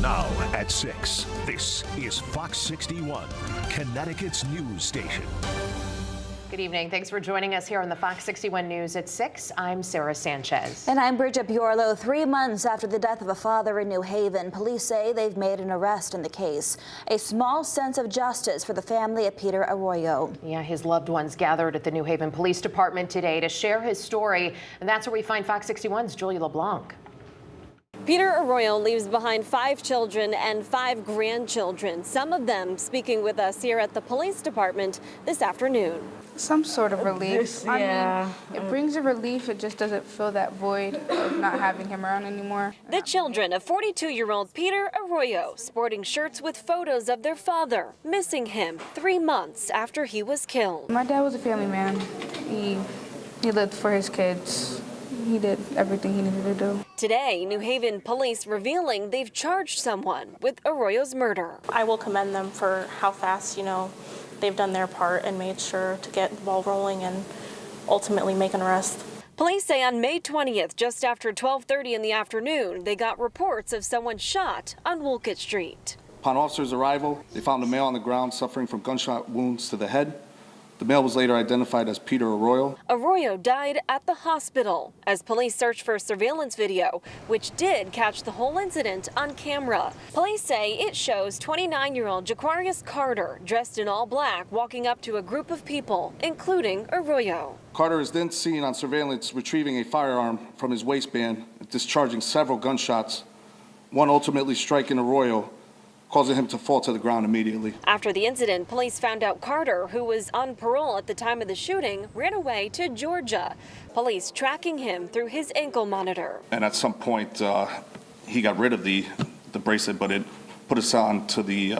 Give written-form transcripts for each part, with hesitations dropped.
Now at 6, this is Fox 61, Connecticut's news station. Good evening. Thanks for joining us here on the Fox 61 News at 6. I'm Sarah Sanchez. And I'm Bridget Piorlo. 3 months after the death of a father in New Haven, police say they've made an arrest in the case. A small sense of justice for the family of Peter A Royo. Yeah, his loved ones gathered at the New Haven Police Department today to share his story. And that's where we find Fox 61's Julia LeBlanc. Peter A Royo leaves behind 5 children and 5 grandchildren, some of them speaking with us here at the police department this afternoon. Some sort of relief. I mean, it brings a relief. It just doesn't fill that void of not having him around anymore. The children of 42-year-old Peter A Royo, sporting shirts with photos of their father, missing him 3 months after he was killed. My dad was a family man. He lived for his kids. He did everything he needed to do. Today, New Haven police revealing they've charged someone with A Royo's murder. I will commend them for how fast, they've done their part and made sure to get the ball rolling and ultimately make an arrest. Police say on May 20th, just after 12:30 in the afternoon, they got reports of someone shot on Wolcott Street. Upon officers' arrival, they found a male on the ground suffering from gunshot wounds to the head. The male was later identified as Peter A Royo. A Royo died at the hospital as police searched for surveillance video, which did catch the whole incident on camera. Police say it shows 29-year-old Jaquarius Carter, dressed in all black, walking up to a group of people, including A Royo. Carter is then seen on surveillance retrieving a firearm from his waistband and discharging several gunshots, one ultimately striking A Royo, causing him to fall to the ground immediately. After the incident, police found out Carter, who was on parole at the time of the shooting, ran away to Georgia. Police tracking him through his ankle monitor. And at some point, he got rid of the bracelet, but it put us on to the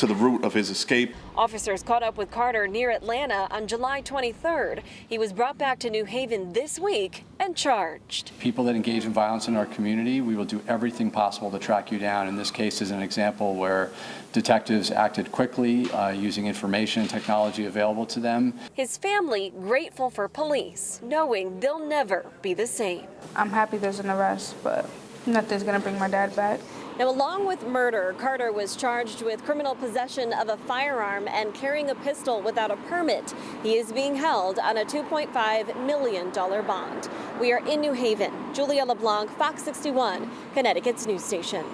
route of his escape. Officers caught up with Carter near Atlanta on July 23rd. He was brought back to New Haven this week and charged. People that engage in violence in our community, we will do everything possible to track you down. In this case is an example where detectives acted quickly using information and technology available to them. His family grateful for police, knowing they'll never be the same. I'm happy there's an arrest, but nothing's going to bring my dad back. Now, along with murder, Carter was charged with criminal possession of a firearm and carrying a pistol without a permit. He is being held on a $2.5 million bond. We are in New Haven. Julia LeBlanc, Fox 61, Connecticut's news station.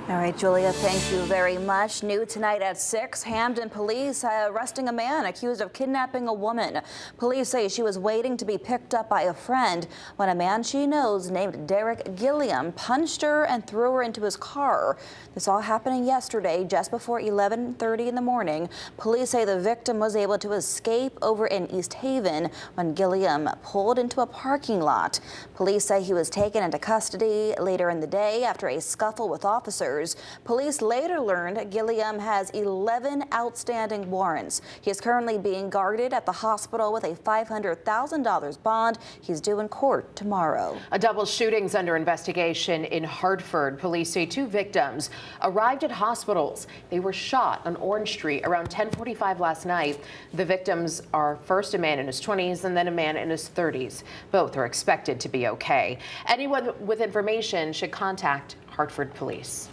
All right, Julia, thank you very much. New tonight at 6, Hamden police arresting a man accused of kidnapping a woman. Police say she was waiting to be picked up by a friend when a man she knows named Derek Gilliam punched her and threw her into his car. This all happening yesterday just before 11:30 in the morning. Police say the victim was able to escape over in East Haven when Gilliam pulled into a parking lot. Police say he was taken into custody later in the day after a scuffle with officers. Police later learned Gilliam has 11 outstanding warrants. He is currently being guarded at the hospital with a $500,000 bond. He's due in court tomorrow. A double shooting's under investigation in Hartford. Police say 2 victims arrived at hospitals. They were shot on Orange Street around 10:45 last night. The victims are first a man in his 20s and then a man in his 30s. Both are expected to be okay. Anyone with information should contact Hartford Police.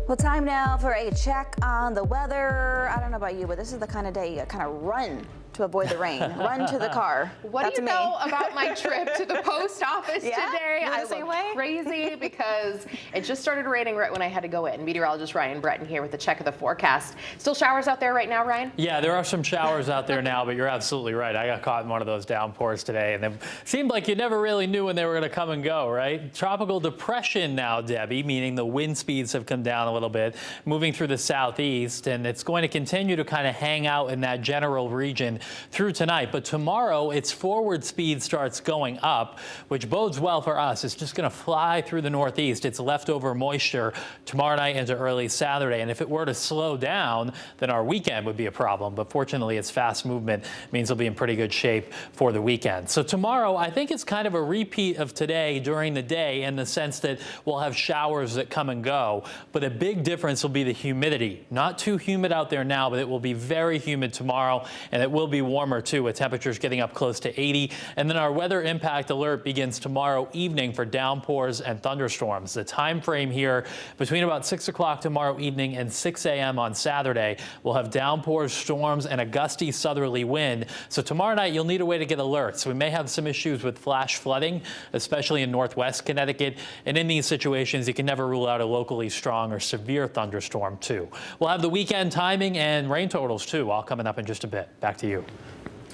Well, time now for a check on the weather. I don't know about you, but this is the kind of day you kind of run to avoid the rain. Run to the car. What do you know about my trip to the post office today? I look crazy because it just started raining right when I had to go in. Meteorologist Ryan Breton here with a check of the forecast. Still showers out there right now, Ryan? Yeah, there are some showers out there now, but you're absolutely right. I got caught in one of those downpours today, and it seemed like you never really knew when they were going to come and go, right? Tropical depression now, Debbie, meaning the wind speeds have come down a little bit, moving through the southeast, and it's going to continue to kind of hang out in that general region through tonight. But tomorrow, its forward speed starts going up, which bodes well for us. It's just going to fly through the northeast. It's leftover moisture tomorrow night into early Saturday. And if it were to slow down, then our weekend would be a problem. But fortunately, its fast movement means it'll be in pretty good shape for the weekend. So tomorrow, I think it's kind of a repeat of today during the day in the sense that we'll have showers that come and go. But a big difference will be the humidity. Not too humid out there now, but it will be very humid tomorrow, and it will be be warmer too, with temperatures getting up close to 80. And then our weather impact alert begins tomorrow evening for downpours and thunderstorms. The time frame here between about 6 o'clock tomorrow evening and 6 a.m. on Saturday, we'll have downpours, storms, and a gusty southerly wind. So tomorrow night, you'll need a way to get alerts. We may have some issues with flash flooding, especially in northwest Connecticut. And in these situations, you can never rule out a locally strong or severe thunderstorm too. We'll have the weekend timing and rain totals too, all coming up in just a bit. Back to you.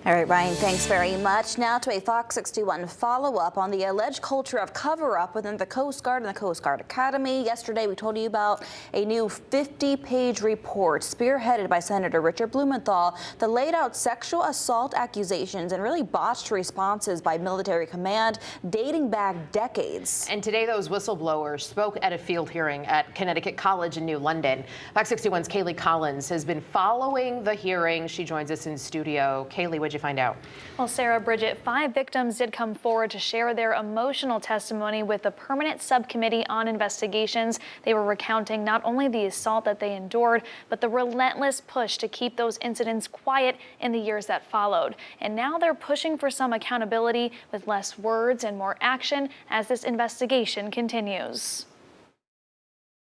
All right, Ryan, thanks very much. Now to a Fox 61 follow-up on the alleged culture of cover-up within the Coast Guard and the Coast Guard Academy. Yesterday, we told you about a new 50-page report spearheaded by Senator Richard Blumenthal that laid out sexual assault accusations and really botched responses by military command dating back decades. And today, those whistleblowers spoke at a field hearing at Connecticut College in New London. Fox 61's Kaylee Collins has been following the hearing. She joins us in studio. Kaylee, what'd you find out? Well, Sarah, Bridget, 5 victims did come forward to share their emotional testimony with the Permanent Subcommittee on Investigations. They were recounting not only the assault that they endured, but the relentless push to keep those incidents quiet in the years that followed. And now they're pushing for some accountability with less words and more action as this investigation continues.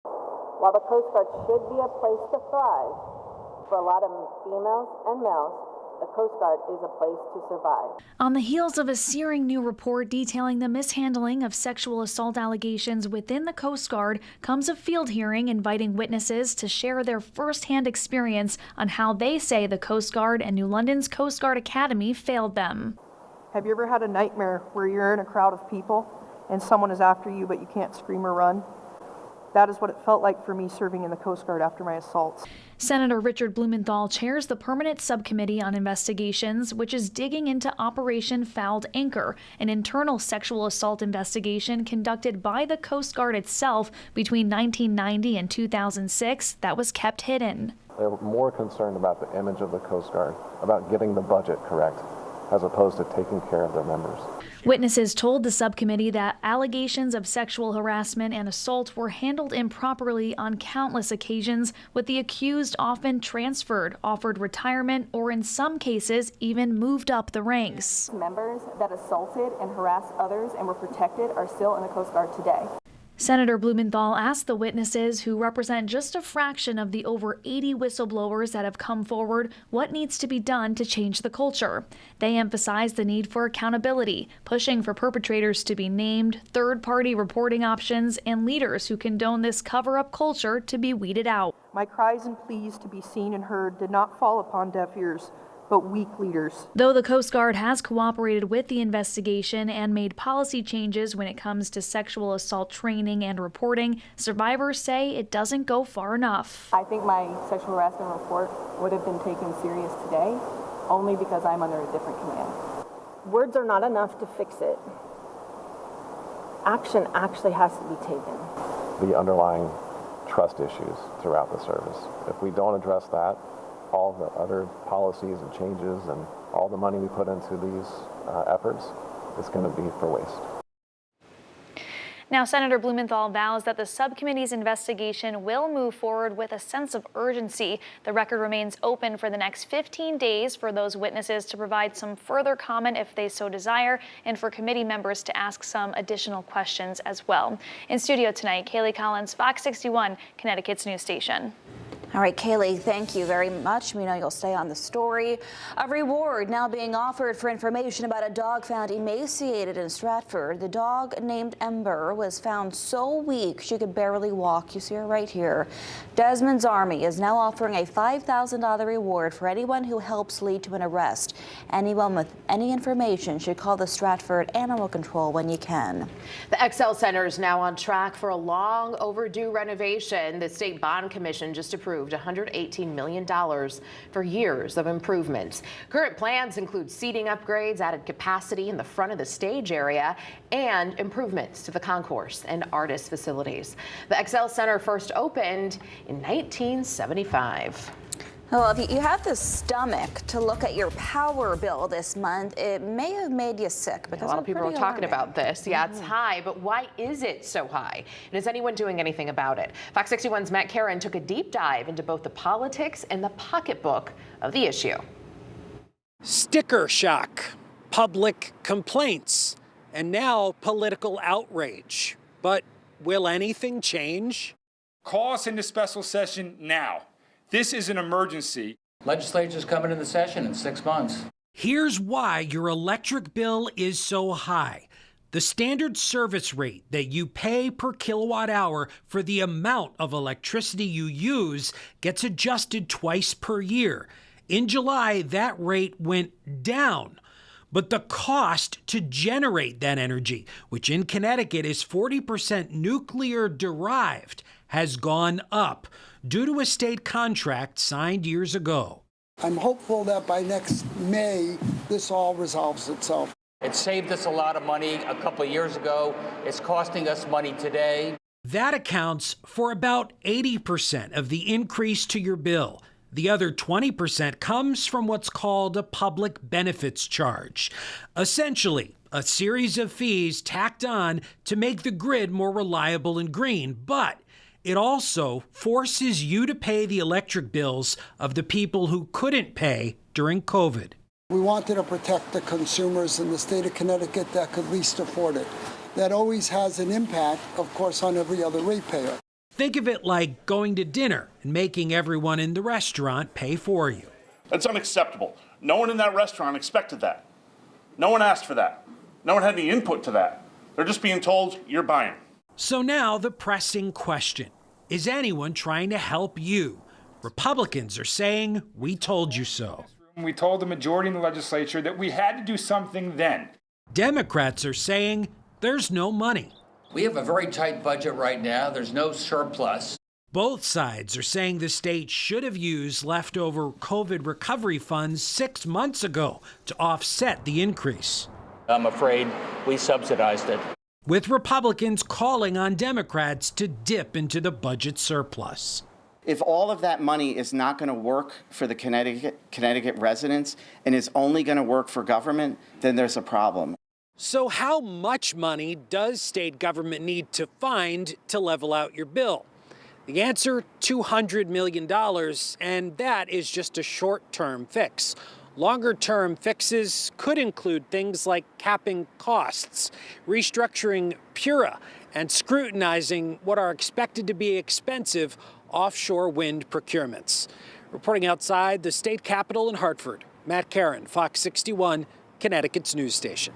While the Coast Guard should be a place to thrive for a lot of females and males, the Coast Guard is a place to survive. On the heels of a searing new report detailing the mishandling of sexual assault allegations within the Coast Guard comes a field hearing inviting witnesses to share their firsthand experience on how they say the Coast Guard and New London's Coast Guard Academy failed them. Have you ever had a nightmare where you're in a crowd of people and someone is after you but you can't scream or run? That is what it felt like for me serving in the Coast Guard after my assaults. Senator Richard Blumenthal chairs the Permanent Subcommittee on Investigations, which is digging into Operation Fouled Anchor, an internal sexual assault investigation conducted by the Coast Guard itself between 1990 and 2006 that was kept hidden. They're more concerned about the image of the Coast Guard, about getting the budget correct, as opposed to taking care of their members. Witnesses told the subcommittee that allegations of sexual harassment and assault were handled improperly on countless occasions, with the accused often transferred, offered retirement, or in some cases even moved up the ranks. Members that assaulted and harassed others and were protected are still in the Coast Guard today. Senator Blumenthal asked the witnesses, who represent just a fraction of the over 80 whistleblowers that have come forward, what needs to be done to change the culture. They emphasized the need for accountability, pushing for perpetrators to be named, third-party reporting options, and leaders who condone this cover-up culture to be weeded out. My cries and pleas to be seen and heard did not fall upon deaf ears, but weak leaders. Though the Coast Guard has cooperated with the investigation and made policy changes when it comes to sexual assault training and reporting, survivors say it doesn't go far enough. I think my sexual harassment report would have been taken serious today, only because I'm under a different command. Words are not enough to fix it. Action actually has to be taken. The underlying trust issues throughout the service. If we don't address that, all the other policies and changes and all the money we put into these efforts is going to be for waste. Now, Senator Blumenthal vows that the subcommittee's investigation will move forward with a sense of urgency. The record remains open for the next 15 days for those witnesses to provide some further comment if they so desire, and for committee members to ask some additional questions as well. In studio tonight, Kaylee Collins, Fox 61, Connecticut's news station. All right, Kaylee, thank you very much. We know you'll stay on the story. A reward now being offered for information about a dog found emaciated in Stratford. The dog, named Ember, was found so weak she could barely walk. You see her right here. Desmond's Army is now offering a $5,000 reward for anyone who helps lead to an arrest. Anyone with any information should call the Stratford Animal Control when you can. The XL Center is now on track for a long overdue renovation. The State Bond Commission just approved $118 million for years of improvements. Current plans include seating upgrades, added capacity in the front of the stage area, and improvements to the concourse and artist facilities. The XL Center first opened in 1975. Well, if you have the stomach to look at your power bill this month, it may have made you sick. Because a lot of people are talking about this. Yeah, it's high, but why is it so high? And is anyone doing anything about it? Fox 61's Matt Caron took a deep dive into both the politics and the pocketbook of the issue. Sticker shock, public complaints, and now political outrage. But will anything change? Call us into special session now. This is an emergency. Legislature's coming into session in 6 months. Here's why your electric bill is so high. The standard service rate that you pay per kilowatt hour for the amount of electricity you use gets adjusted twice per year. In July, that rate went down. But the cost to generate that energy, which in Connecticut is 40% nuclear derived, has gone up due to a state contract signed years ago. I'm hopeful that by next May, this all resolves itself. It saved us a lot of money a couple of years ago. It's costing us money today. That accounts for about 80% of the increase to your bill. The other 20% comes from what's called a public benefits charge. Essentially, a series of fees tacked on to make the grid more reliable and green, but it also forces you to pay the electric bills of the people who couldn't pay during COVID. We wanted to protect the consumers in the state of Connecticut that could least afford it. That always has an impact, of course, on every other ratepayer. Think of it like going to dinner and making everyone in the restaurant pay for you. That's unacceptable. No one in that restaurant expected that. No one asked for that. No one had any input to that. They're just being told, you're buying. So now the pressing question, is anyone trying to help you? Republicans are saying, we told you so. We told the majority in the legislature that we had to do something then. Democrats are saying there's no money. We have a very tight budget right now. There's no surplus. Both sides are saying the state should have used leftover COVID recovery funds 6 months ago to offset the increase. I'm afraid we subsidized it. With Republicans calling on Democrats to dip into the budget surplus. If all of that money is not going to work for the Connecticut residents and is only going to work for government, then there's a problem. So how much money does state government need to find to level out your bill? The answer, $200 million, and that is just a short-term fix. Longer-term fixes could include things like capping costs, restructuring PURA, and scrutinizing what are expected to be expensive offshore wind procurements. Reporting outside the state capitol in Hartford, Matt Caron, Fox 61, Connecticut's news station.